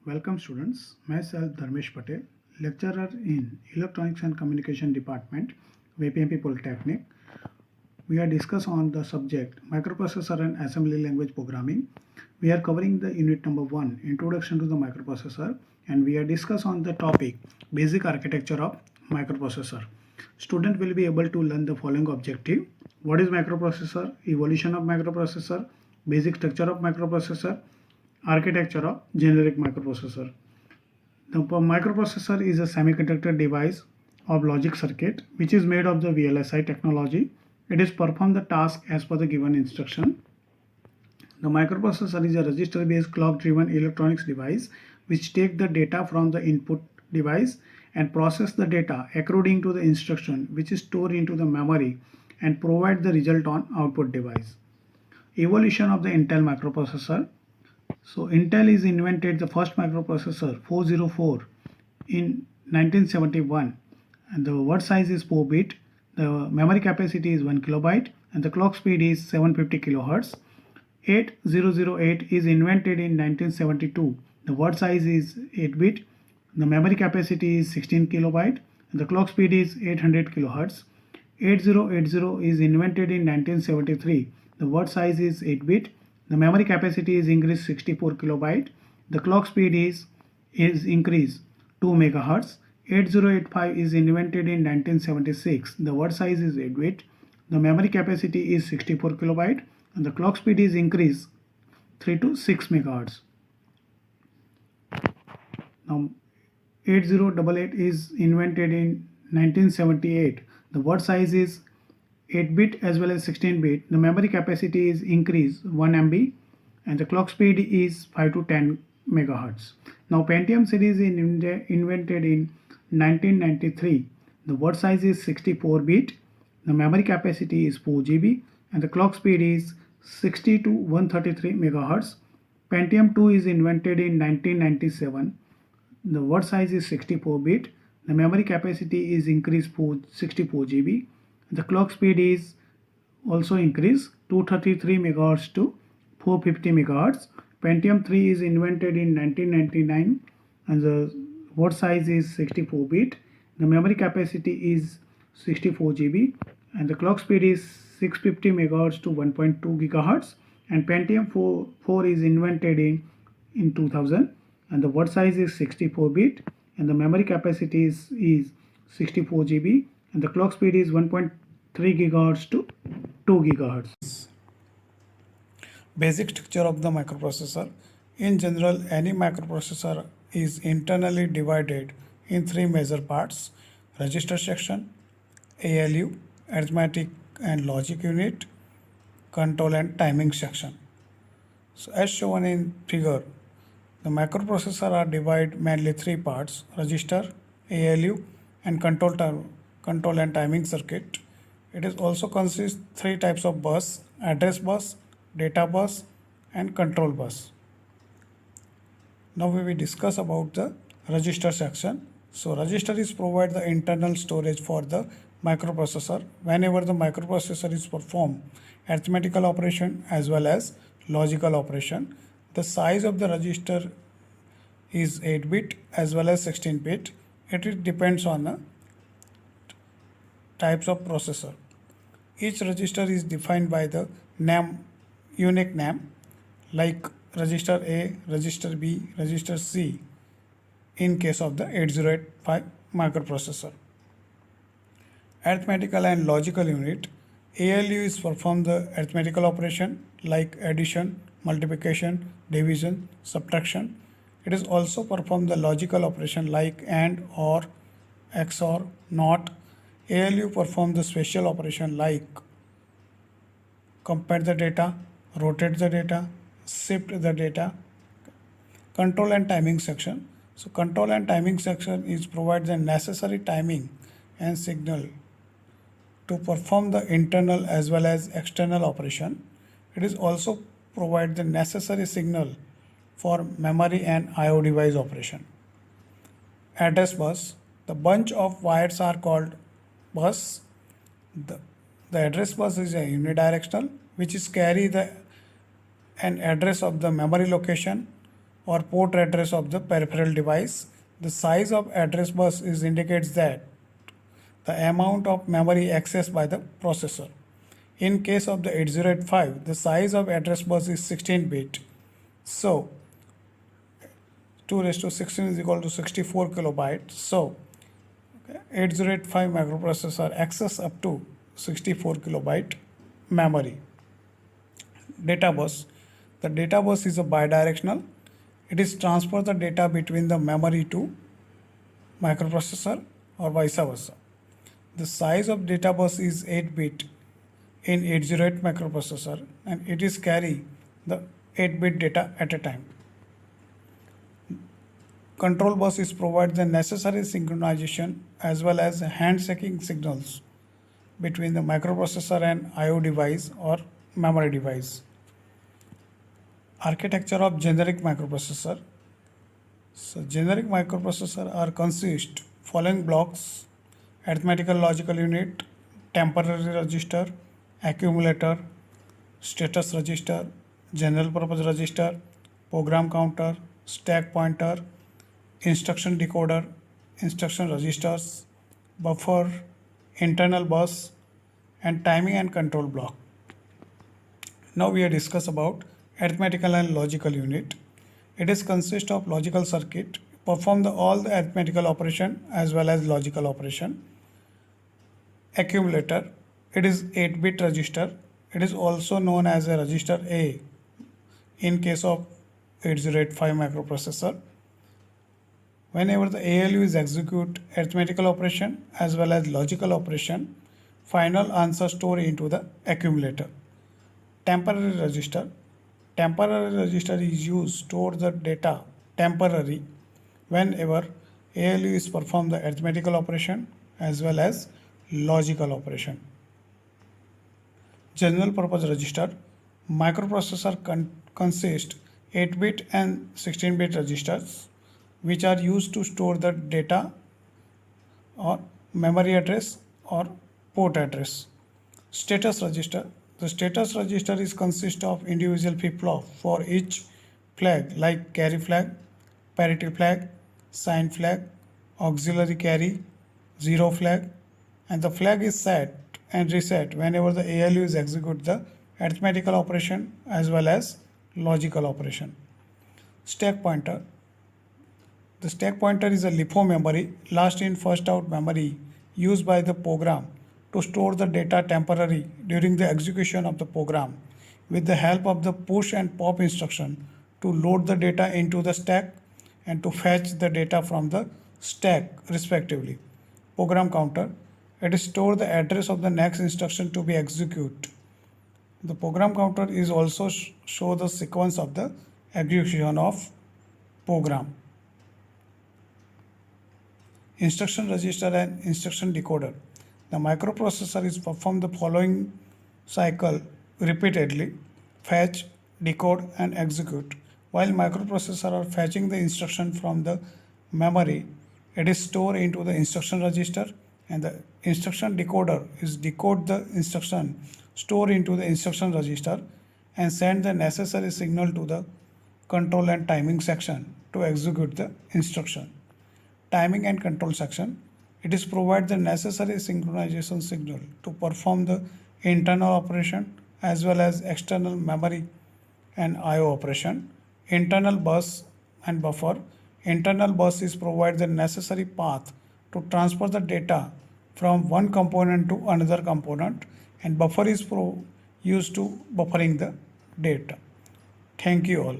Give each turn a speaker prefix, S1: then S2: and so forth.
S1: Welcome students, myself Dharmesh Patel, lecturer in Electronics and Communication Department, VPMP Polytechnic. We are discussing on the subject microprocessor and assembly language programming. We are covering the unit number 1, introduction to the microprocessor, and we are discussing on the topic basic architecture of microprocessor. Student will be able to learn the following objective. What is microprocessor? Evolution of microprocessor, basic structure of microprocessor, architecture of generic microprocessor. The microprocessor is a semiconductor device of logic circuit which is made of the VLSI technology. It is perform the task as per the given instruction. The microprocessor is a register-based clock-driven electronics device which take the data from the input device and process the data according to the instruction which is stored into the memory and provide the result on output device. Evolution of the Intel microprocessor. So Intel is invented the first microprocessor 404 in 1971 and the word size is 4 bit. The memory capacity is 1 kilobyte and the clock speed is 750 kilohertz. 8008 is invented in 1972. The word size is 8 bit. The memory capacity is 16 kilobyte and the clock speed is 800 kilohertz. 8080 is invented in 1973. The word size is 8 bit. The memory capacity is increased 64 kilobyte. The clock speed is increased 2 megahertz. 8085 is invented in 1976. The word size is 8 bit. The memory capacity is 64 kilobyte and the clock speed is increased 3 to 6 megahertz. Now 8088 is invented in 1978. The word size is 8 bit as well as 16 bit. The memory capacity is increased 1 MB and the clock speed is 5 to 10 megahertz. Now Pentium series is invented in 1993. The word size is 64 bit. The memory capacity is 4 GB and the clock speed is 60 to 133 megahertz. Pentium 2 is invented in 1997. The word size is 64 bit. The memory capacity is increased for 64 GB. The clock speed is also increased 233 megahertz to 450 megahertz. Pentium 3 is invented in 1999 and the word size is 64 bit. The memory capacity is 64 GB and the clock speed is 650 megahertz to 1.2 gigahertz. And Pentium 4 is invented in 2000 and the word size is 64 bit and the memory capacity is 64 GB and the clock speed is 1.3 gigahertz to 2 gigahertz. Basic structure of the microprocessor. In general, any microprocessor is internally divided in three major parts: register section, ALU, arithmetic and logic unit, control and timing section. So as shown in figure, the microprocessor are divided mainly three parts: register, ALU and control and timing circuit. It is also consists three types of bus: address bus, data bus and control bus. Now we will discuss about the register section. So register is provide the internal storage for the microprocessor whenever the microprocessor is perform arithmetical operation as well as logical operation. The size of the register is 8 bit as well as 16 bit. It depends on the types of processor. Each register is defined by the unique name like register A, register B, register C in case of the 8085 microprocessor. Arithmetical and logical unit. ALU is perform the arithmetical operation like addition, multiplication, division, subtraction. It is also perform the logical operation like AND, OR, XOR, NOT. ALU perform the special operation like compare the data, rotate the data, shift the data. Control and timing section. So control and timing section is provide the necessary timing and signal to perform the internal as well as external operation. It is also provide the necessary signal for memory and IO device operation. Address bus. The bunch of wires are called bus. The address bus is a unidirectional which is carry an address of the memory location or port address of the peripheral device. The size of address bus is indicates that the amount of memory accessed by the processor. In case of the 8085, the size of address bus is 16 bit. So 2 raised to 16 is equal to 64 kilobytes. So 8085 microprocessor access up to 64 kilobyte memory. Data bus. The data bus is a bidirectional. It is transfer the data between the memory to microprocessor or vice versa. The size of data bus is 8 bit in 808 microprocessor, and it is carry the 8-bit data at a time. Control bus is provide the necessary synchronization as well as handshaking signals between the microprocessor and IO device or memory device. Architecture of generic microprocessor. So generic microprocessor are consist following blocks: arithmetical logical unit, temporary register, accumulator, status register, general purpose register, program counter, stack pointer, instruction decoder, instruction registers, buffer, internal bus, and timing and control block. Now we have discussed about arithmetical and logical unit. It is consist of logical circuit, perform all the arithmetical operation as well as logical operation. Accumulator, it is 8-bit register. It is also known as a register A in case of 8085 microprocessor. Whenever the ALU is execute arithmetical operation as well as logical operation, final answer store into the accumulator. Temporary register. Temporary register is used to store the data temporary whenever ALU is perform the arithmetical operation as well as logical operation. General purpose register. Microprocessor consist 8-bit and 16-bit registers which are used to store the data or memory address or port address. Status register. The status register is consist of individual flip-flop for each flag like carry flag, parity flag, sign flag, auxiliary carry, zero flag, and the flag is set and reset whenever the ALU is execute the arithmetical operation as well as logical operation. Stack pointer. The stack pointer is a LIFO memory, last in first out memory used by the program to store the data temporarily during the execution of the program with the help of the push and pop instruction to load the data into the stack and to fetch the data from the stack respectively. Program counter. It store the address of the next instruction to be executed. The program counter is also show the sequence of the execution of program. Instruction register and instruction decoder. The microprocessor is perform the following cycle repeatedly: fetch, decode, and execute. While microprocessor are fetching the instruction from the memory, it is stored into the instruction register, and the instruction decoder is decode the instruction stored into the instruction register and send the necessary signal to the control and timing section to execute the instruction. Timing and control section. It is provide the necessary synchronization signal to perform the internal operation as well as external memory and IO operation. Internal bus and buffer. Internal bus is provide the necessary path to transfer the data from one component to another component, and buffer is used to buffering the data. Thank you all.